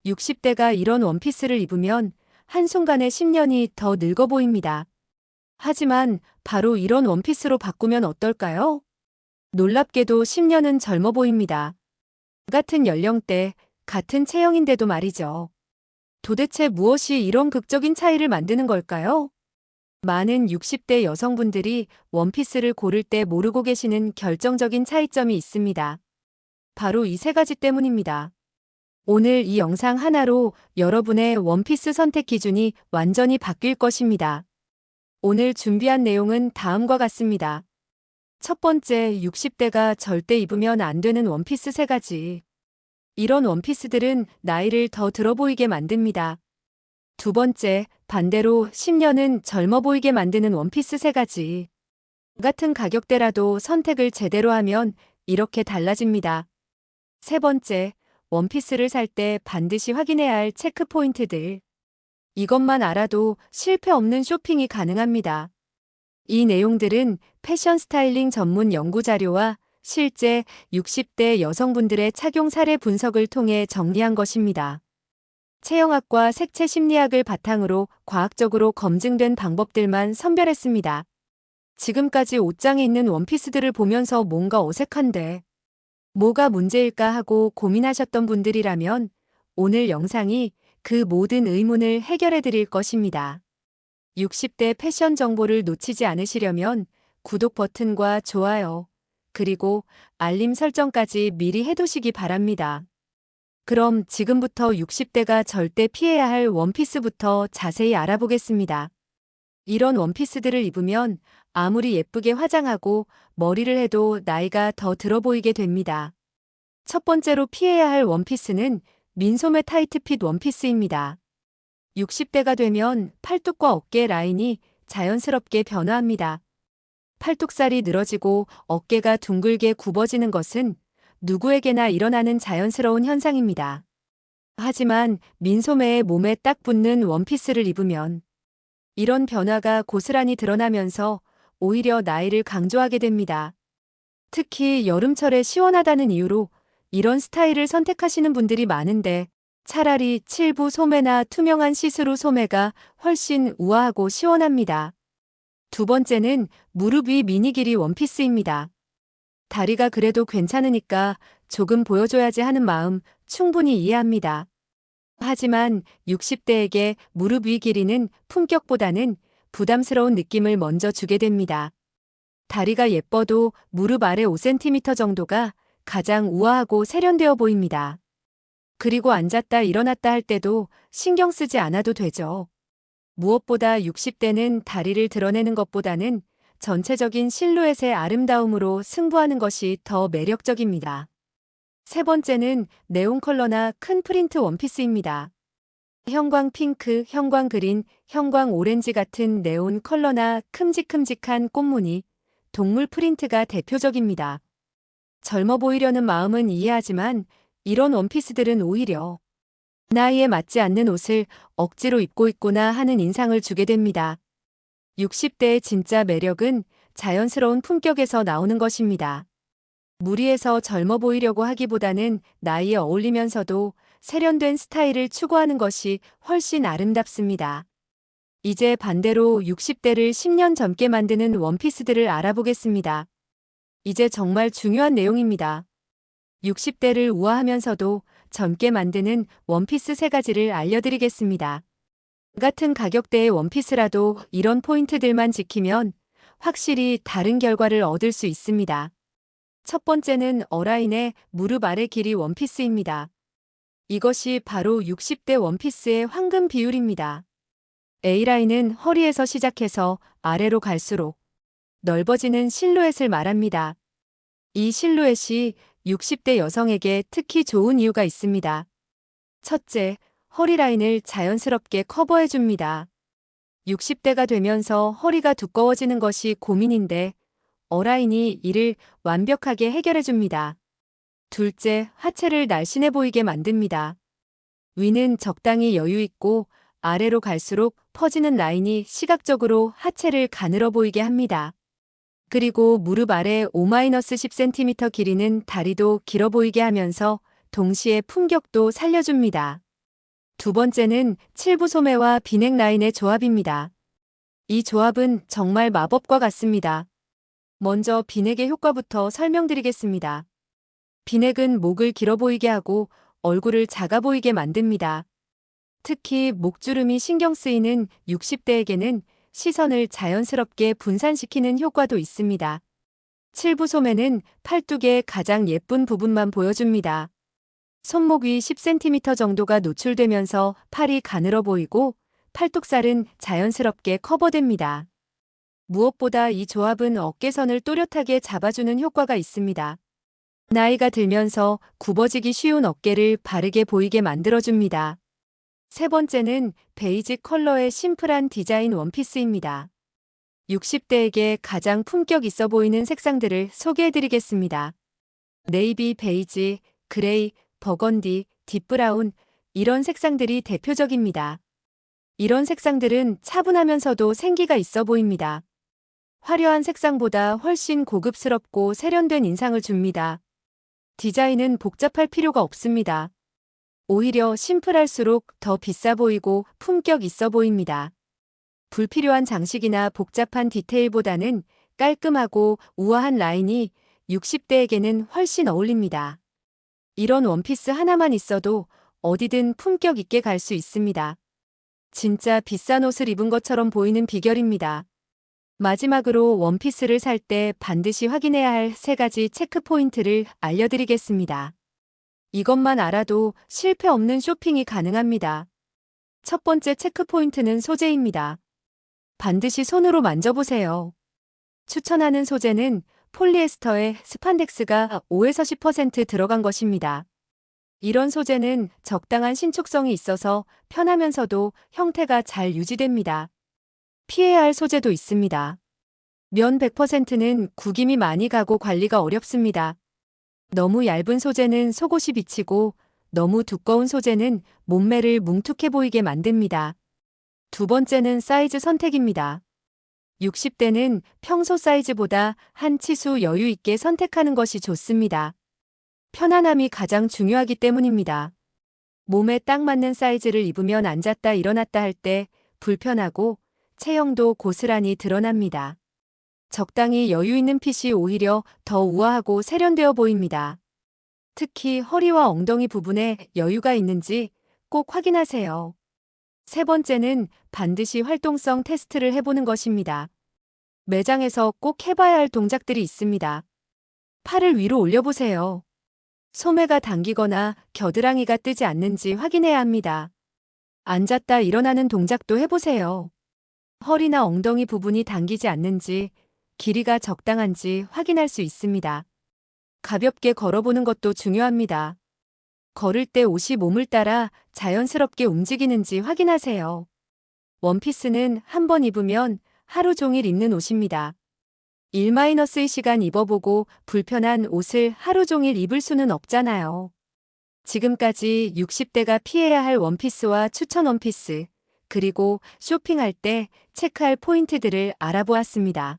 60대가 이런 원피스를 입으면 한순간에 10년이 더 늙어 보입니다. 하지만 바로 이런 원피스로 바꾸면 어떨까요? 놀랍게도 10년은 젊어 보입니다. 같은 연령대, 같은 체형인데도 말이죠. 도대체 무엇이 이런 극적인 차이를 만드는 걸까요? 많은 60대 여성분들이 원피스를 고를 때 모르고 계시는 결정적인 차이점이 있습니다. 바로 이 세 가지 때문입니다. 오늘 이 영상 하나로 여러분의 원피스 선택 기준이 완전히 바뀔 것입니다. 오늘 준비한 내용은 다음과 같습니다. 첫 번째, 60대가 절대 입으면 안 되는 원피스 세 가지. 이런 원피스들은 나이를 더 들어 보이게 만듭니다. 두 번째, 반대로 10년은 젊어 보이게 만드는 원피스 세 가지. 같은 가격대라도 선택을 제대로 하면 이렇게 달라집니다. 세 번째, 원피스를 살 때 반드시 확인해야 할 체크 포인트들. 이것만 알아도 실패 없는 쇼핑이 가능합니다. 이 내용들은 패션 스타일링 전문 연구 자료와 실제 60대 여성분들의 착용 사례 분석을 통해 정리한 것입니다. 체형학과 색채 심리학을 바탕으로 과학적으로 검증된 방법들만 선별했습니다. 지금까지 옷장에 있는 원피스들을 보면서 뭔가 어색한데 뭐가 문제일까 하고 고민하셨던 분들이라면 오늘 영상이 그 모든 의문을 해결해 드릴 것입니다. 60대 패션 정보를 놓치지 않으시려면 구독 버튼과 좋아요, 그리고 알림 설정까지 미리 해두시기 바랍니다. 그럼 지금부터 60대가 절대 피해야 할 원피스부터 자세히 알아보겠습니다. 이런 원피스들을 입으면 아무리 예쁘게 화장하고 머리를 해도 나이가 더 들어 보이게 됩니다. 첫 번째로 피해야 할 원피스는 민소매 타이트 핏 원피스입니다. 60대가 되면 팔뚝과 어깨 라인이 자연스럽게 변화합니다. 팔뚝살이 늘어지고 어깨가 둥글게 굽어지는 것은 누구에게나 일어나는 자연스러운 현상입니다. 하지만 민소매에 몸에 딱 붙는 원피스를 입으면 이런 변화가 고스란히 드러나면서 오히려 나이를 강조하게 됩니다. 특히 여름철에 시원하다는 이유로 이런 스타일을 선택하시는 분들이 많은데 차라리 칠부 소매나 투명한 시스루 소매가 훨씬 우아하고 시원합니다. 두 번째는 무릎 위 미니 길이 원피스입니다. 다리가 그래도 괜찮으니까 조금 보여줘야지 하는 마음 충분히 이해합니다. 하지만 60대에게 무릎 위 길이는 품격보다는 부담스러운 느낌을 먼저 주게 됩니다. 다리가 예뻐도 무릎 아래 5cm 정도가 가장 우아하고 세련되어 보입니다. 그리고 앉았다 일어났다 할 때도 신경 쓰지 않아도 되죠. 무엇보다 60대는 다리를 드러내는 것보다는 전체적인 실루엣의 아름다움으로 승부하는 것이 더 매력적입니다. 세 번째는 네온 컬러나 큰 프린트 원피스입니다. 형광 핑크, 형광 그린, 형광 오렌지 같은 네온 컬러나 큼직큼직한 꽃무늬, 동물 프린트가 대표적입니다. 젊어 보이려는 마음은 이해하지만 이런 원피스들은 오히려 나이에 맞지 않는 옷을 억지로 입고 있구나 하는 인상을 주게 됩니다. 60대의 진짜 매력은 자연스러운 품격에서 나오는 것입니다. 무리해서 젊어 보이려고 하기보다는 나이에 어울리면서도 세련된 스타일을 추구하는 것이 훨씬 아름답습니다. 이제 반대로 60대를 10년 젊게 만드는 원피스들을 알아보겠습니다. 이제 정말 중요한 내용입니다. 60대를 우아하면서도 젊게 만드는 원피스 세 가지를 알려드리겠습니다. 같은 가격대의 원피스라도 이런 포인트들만 지키면 확실히 다른 결과를 얻을 수 있습니다. 첫 번째는 어라인의 무릎 아래 길이 원피스입니다. 이것이 바로 60대 원피스의 황금 비율입니다. A라인은 허리에서 시작해서 아래로 갈수록 넓어지는 실루엣을 말합니다. 이 실루엣이 60대 여성에게 특히 좋은 이유가 있습니다. 첫째, 허리 라인을 자연스럽게 커버해줍니다. 60대가 되면서 허리가 두꺼워지는 것이 고민인데 어라인이 이를 완벽하게 해결해줍니다. 둘째, 하체를 날씬해 보이게 만듭니다. 위는 적당히 여유 있고 아래로 갈수록 퍼지는 라인이 시각적으로 하체를 가늘어 보이게 합니다. 그리고 무릎 아래 5-10cm 길이는 다리도 길어 보이게 하면서 동시에 품격도 살려줍니다. 두 번째는 7부 소매와 비넥 라인의 조합입니다. 이 조합은 정말 마법과 같습니다. 먼저 비넥의 효과부터 설명드리겠습니다. 비넥은 목을 길어 보이게 하고 얼굴을 작아 보이게 만듭니다. 특히 목주름이 신경 쓰이는 60대에게는 시선을 자연스럽게 분산시키는 효과도 있습니다. 7부 소매는 팔뚝의 가장 예쁜 부분만 보여줍니다. 손목 위 10cm 정도가 노출되면서 팔이 가늘어 보이고 팔뚝살은 자연스럽게 커버됩니다. 무엇보다 이 조합은 어깨선을 또렷하게 잡아주는 효과가 있습니다. 나이가 들면서 굽어지기 쉬운 어깨를 바르게 보이게 만들어줍니다. 세 번째는 베이지 컬러의 심플한 디자인 원피스입니다. 60대에게 가장 품격 있어 보이는 색상들을 소개해드리겠습니다. 네이비, 베이지, 그레이, 버건디, 딥브라운, 이런 색상들이 대표적입니다. 이런 색상들은 차분하면서도 생기가 있어 보입니다. 화려한 색상보다 훨씬 고급스럽고 세련된 인상을 줍니다. 디자인은 복잡할 필요가 없습니다. 오히려 심플할수록 더 비싸 보이고 품격 있어 보입니다. 불필요한 장식이나 복잡한 디테일보다는 깔끔하고 우아한 라인이 60대에게는 훨씬 어울립니다. 이런 원피스 하나만 있어도 어디든 품격 있게 갈 수 있습니다. 진짜 비싼 옷을 입은 것처럼 보이는 비결입니다. 마지막으로 원피스를 살 때 반드시 확인해야 할 3가지 체크 포인트를 알려드리겠습니다. 이것만 알아도 실패 없는 쇼핑이 가능합니다. 첫 번째 체크 포인트는 소재입니다. 반드시 손으로 만져보세요. 추천하는 소재는 폴리에스터에 스판덱스가 5에서 10% 들어간 것입니다. 이런 소재는 적당한 신축성이 있어서 편하면서도 형태가 잘 유지됩니다. 피해야 할 소재도 있습니다. 면 100%는 구김이 많이 가고 관리가 어렵습니다. 너무 얇은 소재는 속옷이 비치고 너무 두꺼운 소재는 몸매를 뭉툭해 보이게 만듭니다. 두 번째는 사이즈 선택입니다. 60대는 평소 사이즈보다 한 치수 여유 있게 선택하는 것이 좋습니다. 편안함이 가장 중요하기 때문입니다. 몸에 딱 맞는 사이즈를 입으면 앉았다 일어났다 할 때 불편하고 체형도 고스란히 드러납니다. 적당히 여유 있는 핏이 오히려 더 우아하고 세련되어 보입니다. 특히 허리와 엉덩이 부분에 여유가 있는지 꼭 확인하세요. 세 번째는 반드시 활동성 테스트를 해보는 것입니다. 매장에서 꼭 해봐야 할 동작들이 있습니다. 팔을 위로 올려보세요. 소매가 당기거나 겨드랑이가 뜨지 않는지 확인해야 합니다. 앉았다 일어나는 동작도 해보세요. 허리나 엉덩이 부분이 당기지 않는지, 길이가 적당한지 확인할 수 있습니다. 가볍게 걸어보는 것도 중요합니다. 걸을 때 옷이 몸을 따라 자연스럽게 움직이는지 확인하세요. 원피스는 한 번 입으면 하루 종일 입는 옷입니다. 1-2시간 입어보고 불편한 옷을 하루 종일 입을 수는 없잖아요. 지금까지 60대가 피해야 할 원피스와 추천 원피스, 그리고 쇼핑할 때 체크할 포인트들을 알아보았습니다.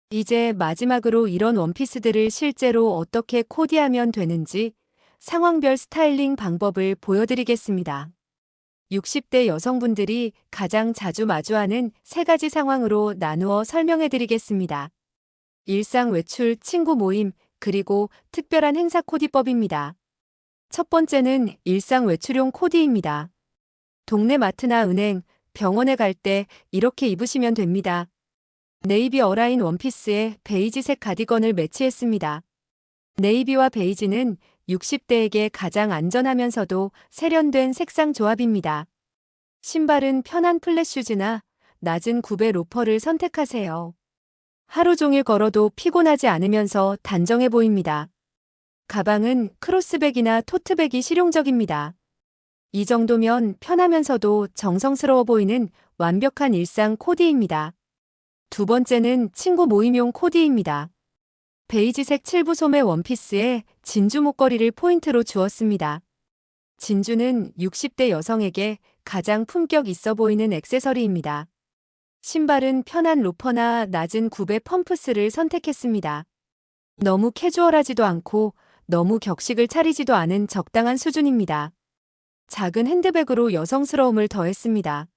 이제 마지막으로 이런 원피스들을 실제로 어떻게 코디하면 되는지 상황별 스타일링 방법을 보여드리겠습니다. 60대 여성분들이 가장 자주 마주하는 3가지 상황으로 나누어 설명해드리겠습니다. 일상 외출, 친구 모임, 그리고 특별한 행사 코디법입니다. 첫 번째는 일상 외출용 코디입니다. 동네 마트나 은행, 병원에 갈 때 이렇게 입으시면 됩니다. 네이비 어라인 원피스에 베이지색 가디건을 매치했습니다. 네이비와 베이지는 60대에게 가장 안전하면서도 세련된 색상 조합입니다. 신발은 편한 플랫슈즈나 낮은 굽의 로퍼를 선택하세요. 하루 종일 걸어도 피곤하지 않으면서 단정해 보입니다. 가방은 크로스백이나 토트백이 실용적입니다. 이 정도면 편하면서도 정성스러워 보이는 완벽한 일상 코디입니다. 두 번째는 친구 모임용 코디입니다. 베이지색 7부 소매 원피스에 진주 목걸이를 포인트로 주었습니다. 진주는 60대 여성에게 가장 품격 있어 보이는 액세서리입니다. 신발은 편한 로퍼나 낮은 굽의 펌프스를 선택했습니다. 너무 캐주얼하지도 않고 너무 격식을 차리지도 않은 적당한 수준입니다. 작은 핸드백으로 여성스러움을 더했습니다.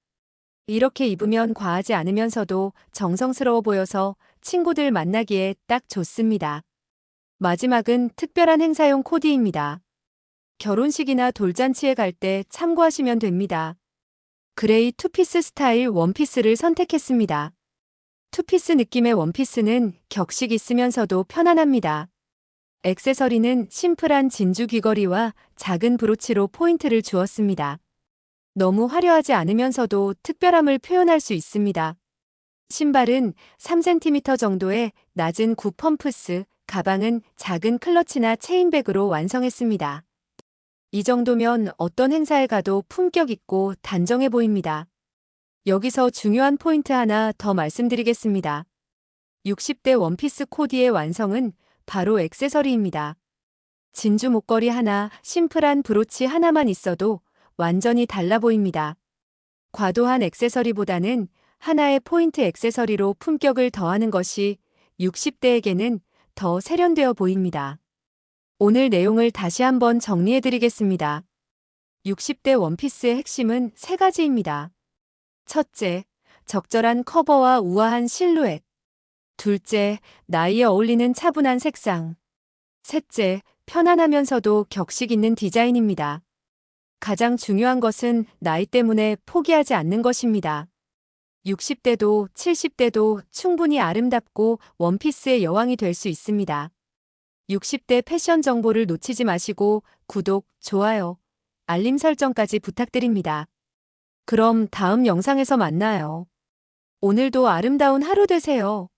이렇게 입으면 과하지 않으면서도 정성스러워 보여서 친구들 만나기에 딱 좋습니다. 마지막은 특별한 행사용 코디입니다. 결혼식이나 돌잔치에 갈 때 참고하시면 됩니다. 그레이 투피스 스타일 원피스를 선택했습니다. 투피스 느낌의 원피스는 격식 있으면서도 편안합니다. 액세서리는 심플한 진주 귀걸이와 작은 브로치로 포인트를 주었습니다. 너무 화려하지 않으면서도 특별함을 표현할 수 있습니다. 신발은 3cm 정도의 낮은 굽펌프스, 가방은 작은 클러치나 체인백으로 완성했습니다. 이 정도면 어떤 행사에 가도 품격 있고 단정해 보입니다. 여기서 중요한 포인트 하나 더 말씀드리겠습니다. 60대 원피스 코디의 완성은 바로 액세서리입니다. 진주 목걸이 하나, 심플한 브로치 하나만 있어도 완전히 달라 보입니다. 과도한 액세서리보다는 하나의 포인트 액세서리로 품격을 더하는 것이 60대에게는 더 세련되어 보입니다. 오늘 내용을 다시 한번 정리해 드리겠습니다. 60대 원피스의 핵심은 세 가지입니다. 첫째, 적절한 커버와 우아한 실루엣. 둘째, 나이에 어울리는 차분한 색상. 셋째, 편안하면서도 격식 있는 디자인입니다. 가장 중요한 것은 나이 때문에 포기하지 않는 것입니다. 60대도 70대도 충분히 아름답고 원피스의 여왕이 될 수 있습니다. 60대 패션 정보를 놓치지 마시고 구독, 좋아요, 알림 설정까지 부탁드립니다. 그럼 다음 영상에서 만나요. 오늘도 아름다운 하루 되세요.